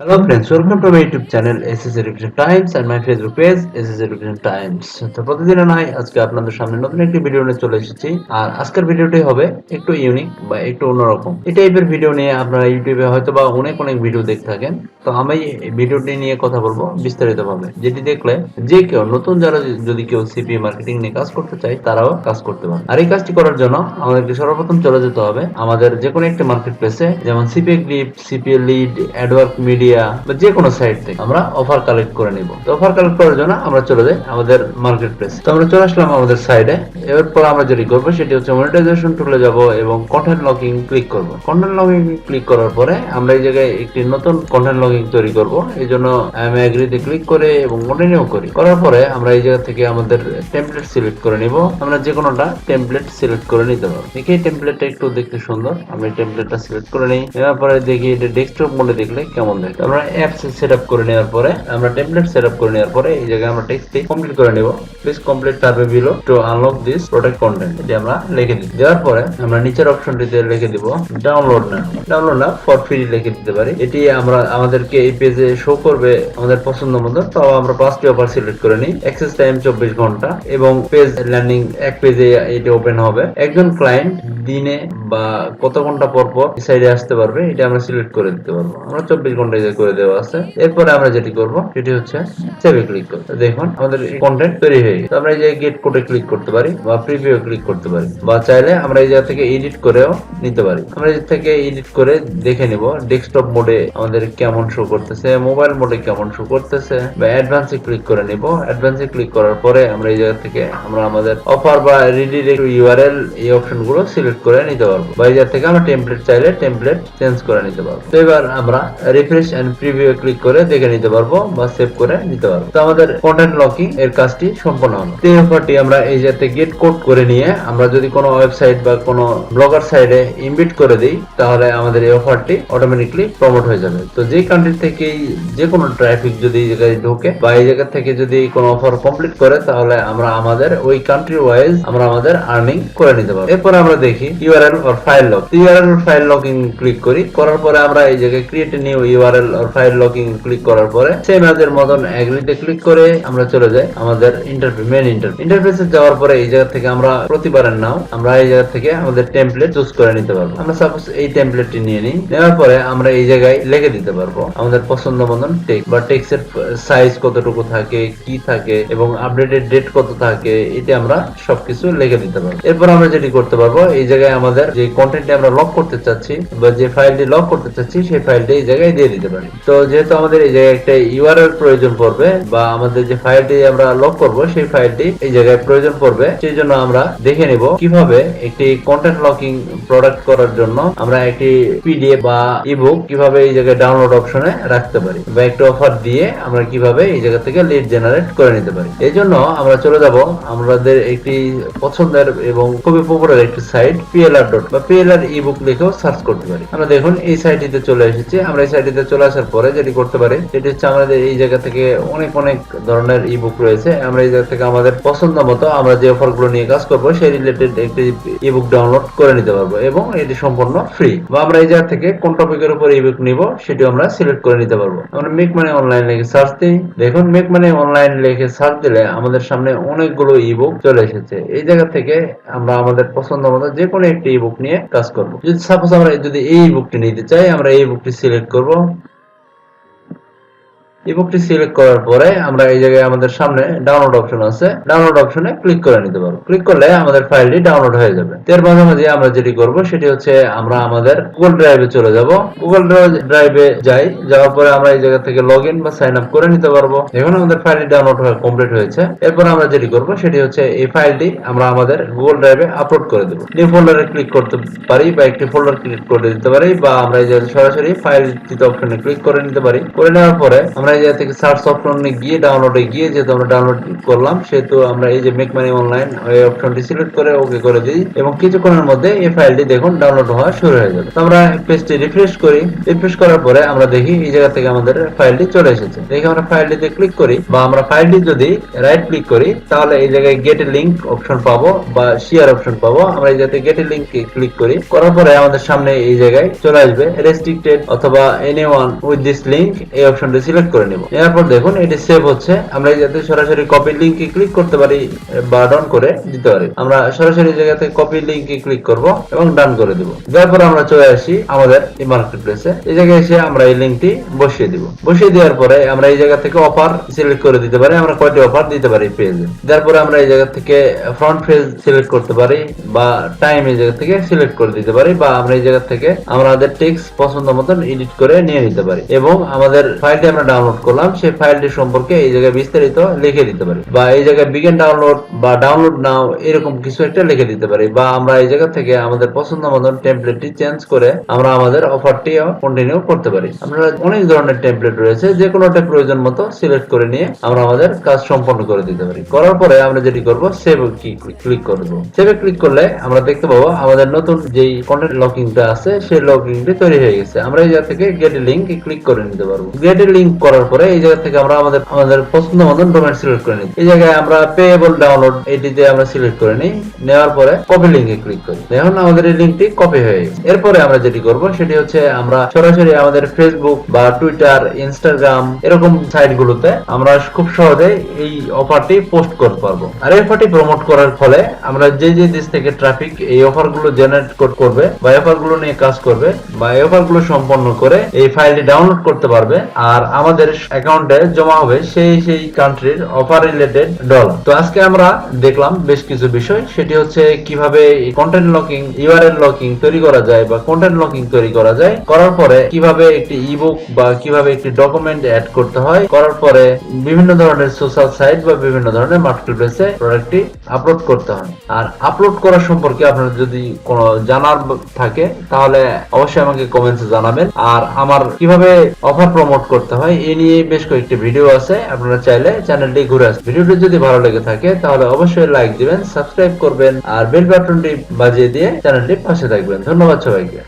Hello friends, welcome to my YouTube channel SS Education Times and my Facebook page SS Education Times. তো প্রতিদিন নয় আজকে আপনাদের সামনে নতুন একটি ভিডিও নিয়ে চলে এসেছি। আর আজকের ভিডিওটি হবে একটু ইউনিক বা একটু অন্যরকম। এই টাইপের ভিডিও নিয়ে আপনারা ইউটিউবে হয়তো বা অনেক ভিডিও দেখে থাকেন। তো আমি এই ভিডিওটি নিয়ে কথা বলবো বিস্তারিতভাবে, যেটি দেখলে যে কেউ নতুন যারা যদি কেউ সিপিএ মার্কেটিং নিয়ে কাজ করতে চায় তারাও কাজ করতে পারে। আর এই কাজটি করার জন্য আমাদেরকে সর্বপ্রথম চলে যেতে হবে আমাদের যে কোনো একটা মার্কেট প্লেসে, যেমন cpagrip, cpalead, adwork media বা যে কোনো সাইট থেকে আমরা অফার কালেক্ট করে নিব। তো অফার কালেক্ট করার জন্য আমরা চলে যাই আমাদের মার্কেট প্লেস। তো আমরা চলে আসলাম আমাদের সাইডে। এরপর আমরা যেটি করবো সেটি হচ্ছে মনিটাইজেশন টুলে যাব এবং কন্টেন্ট লকিং ক্লিক করব। কন্টেন্ট লকিং ক্লিক করার পরে আমরা এই জায়গায় একটি নতুন কন্টেন্ট লকিং তৈরি করব। এই জন্য আমি এগ্রিতে ক্লিক করে এবং কন্টিনিউ করি। করার পরে আমরা এই জায়গা থেকে আমাদের টেমপ্লেট সিলেক্ট করে নিব। আমরা যে কোনোটা টেমপ্লেট সিলেক্ট করে নিতে পারবো। দেখি এই টেমপ্লেটটা একটু দেখতে সুন্দর, আমি টেমপ্লেটটা সিলেক্ট করে নিই। এরপরে দেখি এটা ডেস্কটপ মোডে দেখলে কেমন দেখে। আমরা অ্যাপস সেটআপ করে নেওয়ার পরে আমরা টেমপ্লেট সেটআপ করে নেওয়ার পরে এই জায়গায় আমরা টেক্সটটি কমপ্লিট করে নেব। Please complete survey below two unlock this product content, এটি আমরা লিখে দিই। দেওয়ার পরে আমরা নিচের অপশনটিতে লিখে দিব ডাউনলোড না ফর ফ্রি লিখে দিতে পারি। এটি আমরা আমাদেরকে এই পেজে শো করবে আমাদের পছন্দ মতো। তো আমরা 5টি অফার সিলেক্ট করে নিই। অ্যাক্সেস টাইম 24 ঘন্টা এবং পেজ ল্যান্ডিং এক পেজে এটি ওপেন হবে। একজন ক্লায়েন্ট দিনে বা কত ঘন্টা পর পর সাইডে আসতে পারবে এটা আমরা সিলেক্ট করে দিতে পারবো। আমরা 24 ঘন্টা করে দেওয়া আছে। এরপরে আমরা যেটি করব সেটি হচ্ছে সেভে ক্লিক করব। দেখুন আমাদের কন্টেন্ট তৈরি হয়ে গেছে। আমরা এই যে গেট কোডে ক্লিক করতে পারি বা প্রিভিউ ক্লিক করতে পারি, বা চাইলে আমরা এই জায়গা থেকে এডিট করেও নিতে পারি। আমরা এই থেকে এডিট করে দেখে নিব ডেস্কটপ মোডে আমাদের কেমন শো করতেছে, মোবাইল মোডে কেমন শো করতেছে, বা অ্যাডভান্সে ক্লিক করে নিব। অ্যাডভান্সে ক্লিক করার পরে আমরা এই জায়গা থেকে আমরা আমাদের অফার বা রিডিরেক্ট ইউআরএল এই অপশনগুলো সিলেক্ট করে নিতে পারবো, বা এই জায়গা থেকে আমরা টেমপ্লেট চাইলে টেমপ্লেট চেঞ্জ করে নিতে পারবো। তো এবার আমরা রিফ্রেশ এন্ড প্রিভিউ ক্লিক করে দেখে নিতে পারবো বা সেভ করে নিতে পারবো। তো আমাদের কন্টেন্ট লকিং এর কাজটি সম্পন্ন হলো। এই অফারটি আমরা এই জায়গাতে গেট কোড করে নিয়ে আমরা যদি কোনো ওয়েবসাইট বা কোনো ব্লগার সাইটে ইনভিট করে দিই তাহলে আমাদের এই অফারটি অটোমেটিকলি প্রমোট হয়ে যাবে। তো যে কান্ট্রি থেকেই যে কোনো ট্রাফিক যদি এই জায়গায় ঢোকে বা এই জায়গা থেকে যদি কোনো অফার কমপ্লিট করে তাহলে আমরা আমাদের ওই কান্ট্রি ওয়াইজ আমরা আমাদের আর্নিং করে নিতে পারবো। এরপর আমরা দেখি URL or file lock. URL or file locking click করি। করার পরে আমরা এই জায়গায় create a new URL or file locking click করার পরে সেম এর মতন এগ্রিতে ক্লিক করে আমরা চলে যাই আমাদের মেইন ইন্টারফেসে যাওয়ার পরে এই জায়গা থেকে আমরা প্রতিবারের নাও আমরা এই জায়গা থেকে আমাদের টেমপ্লেট চুজ করে নিতে পারবো। আমরা সাপোজ এই টেমপ্লেটটি নিয়ে নিই। নেওয়ার পরে আমরা এই জায়গায় লিখে দিতে পারবো আমাদের পছন্দ মতন টেক্সট বা টেক্সটের সাইজ কতটুকু থাকে, কি থাকে এবং আপডেটেড ডেট কত থাকে, এটা আমরা সবকিছু লিখে দিতে পারবো। এরপর আমরা যেটি করতে পারবো এই জায়গায় আমাদের যে কন্টেন্টটি আমরা লক করতে চাচ্ছি বা যে ফাইলটি লক করতে চাচ্ছি সেই ফাইলটি এই জায়গায় দিয়ে দিতে পারি। তো যেহেতু আমাদের এই জায়গায় একটা ইউআরএল প্রয়োজন পড়বে বা আমাদের যে ফাইলটি আমরা লক করব সেই ফাইলটি এই জায়গায় প্রয়োজন পড়বে, সেই জন্য আমরা দেখে নিব কিভাবে একটি কন্টেন্ট লকিং প্রোডাক্ট করার জন্য আমরা একটি পিডিএফ বা ইবুক কিভাবে এই জায়গায় ডাউনলোড অপশনে রাখতে পারি, বা একটা অফার দিয়ে আমরা কিভাবে এই জায়গা থেকে লিড জেনারেট করে নিতে পারি। এই জন্য আমরা চলে যাব আমাদের একটি পছন্দের এবং খুবই পপুলার একটি সাইট PLR বা PLR ইবুক লিখেও সার্চ করতে পারি। আমরা দেখুন এই সাইটটিতে চলে এসেছি। আমরা এই সাইটটিতে চলে আসার পরে যেটি করতে পারি সেটি হচ্ছে আমাদের এই জায়গা থেকে অনেক ধরনের ইবুক রয়েছে। আমরা এই জায়গা থেকে আমাদের পছন্দ মতো আমরা যে অফারগুলো নিয়ে কাজ করবো সেই রিলেটেড একটি ইবুক ডাউনলোড করে নিতে পারবো এবং এটি সম্পূর্ণ ফ্রি। বা আমরা এই জায়গা থেকে কোন টপিকের উপর ইবুক নিব সেটি আমরা সিলেক্ট করে নিতে পারবো। আমরা মেক মানি অনলাইন লিখে সার্চ দিই। দেখুন মেক মানি অনলাইন লিখে সার্চ দিলে আমাদের সামনে অনেকগুলো ইবুক চলে এসেছে। এই জায়গা থেকে আমরা আমাদের পছন্দ মতো যে কোনো একটি ইবুক নিয়ে কাজ করবো। যদি সাপোজ আমরা যদি এই ইবুকটি নিতে চাই আমরা এই ইবুকটি সিলেক্ট করব। ইবুকটি সিলেক্ট করার পরে আমরা এই জায়গায় আমাদের সামনে ডাউনলোড অপশন আছে, ডাউনলোড অপশনে ক্লিক করে নিতে পারবো। ক্লিক করলে আমাদের ফাইলটি ডাউনলোড হয়ে যাবে। এর মাঝামাঝি আমরা যেটি করব সেটি হচ্ছে আমরা আমাদের গুগল ড্রাইভে চলে যাব। গুগল ড্রাইভে যাওয়ার পরে আমরা এই জায়গা থেকে লগইন বা সাইন আপ করে নিতে পারবো। এখন আমাদের ফাইলটি ডাউনলোড হয়ে কমপ্লিট হয়েছে। এরপর আমরা যেটি করব সেটি হচ্ছে এই ফাইলটি আমরা আমাদের গুগল ড্রাইভে আপলোড করে দেব। নিউ ফোল্ডারে ক্লিক করতে পারি বা একটি ফোল্ডার ক্রিয়েট করে দিতে পারি, বা আমরা এই যে সরাসরি ফাইল চিত্র অপশনে ক্লিক করে নিতে পারি। করে নেওয়ার পরে আমরা এই জায়গা থেকে সার্চ অপশনে গিয়ে ডাউনলোডে গিয়ে যেহেতু আমরা ডাউনলোড করলাম সেহেতু আমরা এই যে মেক মানি অনলাইন ওই অপশনটি সিলেক্ট করে ওকে করে দিই এবং কিছুক্ষণের মধ্যে এই ফাইলটি দেখুন ডাউনলোড হওয়া শুরু হয়ে যাবে। তো আমরা পেজটি রিফ্রেশ করি, রিফ্রেশ করার পরে আমরা দেখি এই জায়গা থেকে আমাদের ফাইলটি চলে এসেছে। দেখি আমরা ফাইলটিতে ক্লিক করি বা আমরা ফাইলটি যদি রাইট ক্লিক করি তাহলে এই জায়গায় গেট এ লিংক অপশন পাবো বা শেয়ার অপশন পাবো। আমরা এই জায়গায় গেট এ লিংক ক্লিক করি, করার পরে আমাদের সামনে এই জায়গায় চলে আসবে রেস্ট্রিক্টেড অথবা এনিওয়ান উইথ দিস লিংক, এই অপশনটি সিলেক্ট করে নেব। এরপর দেখুন এটি সেভ হচ্ছে। আমরা এই জায়গাতে সরাসরি কপি লিংকে ক্লিক করতে পারি বা ডাউন করে দিতে পারি। আমরা সরাসরি এই জায়গাতে কপি লিংকে ক্লিক করব এবং ডাউন করে দেব। তারপর আমরা চলে আসি আমাদের এই মার্কেট প্লেসে। এই জায়গায় এসে আমরা এই লিংকটি বসিয়ে দিব। বসিয়ে দেওয়ার পরে আমরা এই জায়গা থেকে অফার সিলেক্ট করে দিতে পারি, আমরা কয়টি অফার দিতে পারি পেজে। তারপরে আমরা এই জায়গা থেকে ফ্রন্ট পেজ সিলেক্ট করতে পারি বা টাইম এই জায়গা থেকে সিলেক্ট করে দিতে পারি বা আমরা এই জায়গা থেকে আমাদের টেক্সট পছন্দ মতন এডিট করে নিয়ে নিতে পারি এবং আমাদের ফাইলটি আমরা ডাউনলোড করলাম সেই ফাইলটি সম্পর্কে এই জায়গায় বিস্তারিত লিখে দিতে পারি বা এই জায়গায় বিগিন ডাউনলোড বা ডাউনলোড নাও এরকম কিছু একটা লিখে দিতে পারি বা আমরা এই জায়গা থেকে আমাদের পছন্দ মতন টেমপ্লেটটি চেঞ্জ করে আমরা আমাদের অফারটিও কন্টিনিউ করতে পারি। আমরা অনেক ধরনের টেমপ্লেট রয়েছে, যে কোনোটা প্রয়োজন মতো সিলেক্ট করে নিয়ে আমরা আমাদের কাজ সম্পন্ন করে দিতে পারি। করার পরে আমরা যেটি করব সেভ ক্লিক করে দেবো। সেভে ক্লিক করলে আমরা দেখতে পাবো আমাদের নতুন যেই কন্টেন্ট লকিংটা আছে সেই লকিংটি তৈরি হয়ে গেছে। আমরা এই জায়গা থেকে গেট এ লিংক ক্লিক করে নিতে পারবো। গেট এ লিংক করার পরে এই জায়গা থেকে আমরা আমাদের পছন্দ মতন ডোমেইন সিলেক্ট করে নিই। এই জায়গায় আমরা পেয়েবল ডাউনলোড এটিতে আমরা সিলেক্ট করে নিই, নেওয়ার পরে কপি লিংকে ক্লিক করি। দেখুন আমাদের এই লিংকটি কপি হয়ে গেছে। এরপরে আমরা যেটি করব সেটি হচ্ছে আমরা সরাসরি আমাদের ফেসবুক বা টুইটার, ইনস্টাগ্রাম এরকম সাইটগুলোতে আমরা খুব সহজে এই অফারটি পোস্ট করতে পারবো। আর এই অফারটি প্রমোট করার ফলে আমরা যে দেশ থেকে ট্রাফিক এই অফারগুলো জেনারেট করবে বা এই অফারগুলো নিয়ে কাজ করবে বা এই অফারগুলো সম্পন্ন করে এই ফাইলটি ডাউনলোড করতে পারবে আর আমাদের অ্যাকাউন্টে জমা হবে সেই কান্ট্রির অফার রিলেটেড ডলার। তো আজকে আমরা দেখলাম বেশ কিছু বিষয়, সেটি হচ্ছে কিভাবে কন্টেন্ট লকিং, ইউআরএল লকিং তৈরি করা যায় বা কন্টেন্ট লকিং তৈরি করা যায়, করার পরে কিভাবে একটি ইবুক বা কিভাবে একটি ডকুমেন্ট অ্যাড করতে হয়, করার পরে বিভিন্ন ধরনের সোশ্যাল সাইট বা বিভিন্ন ধরনের মার্কেটপ্লেসে প্রোডাক্টটি আপলোড করতে হয়। আর আপলোড করা সম্পর্কে আপনার যদি কোনো জানার থাকে তাহলে অবশ্যই আমাকে কমেন্টসে জানাবেন। আর আমার কিভাবে অফার প্রমোট করতে হয় এ নিয়ে বেশ কয়েকটি ভিডিও আছে, আপনারা চাইলে চ্যানেলটি ঘুরে আসবেন। ভিডিওটি যদি ভালো লেগে থাকে তাহলে অবশ্যই লাইক দিবেন, সাবস্ক্রাইব করবেন আর বেল বাটনটি বাজিয়ে দিয়ে চ্যানেলটি পাশে থাকবেন। ধন্যবাদ সবাইকে।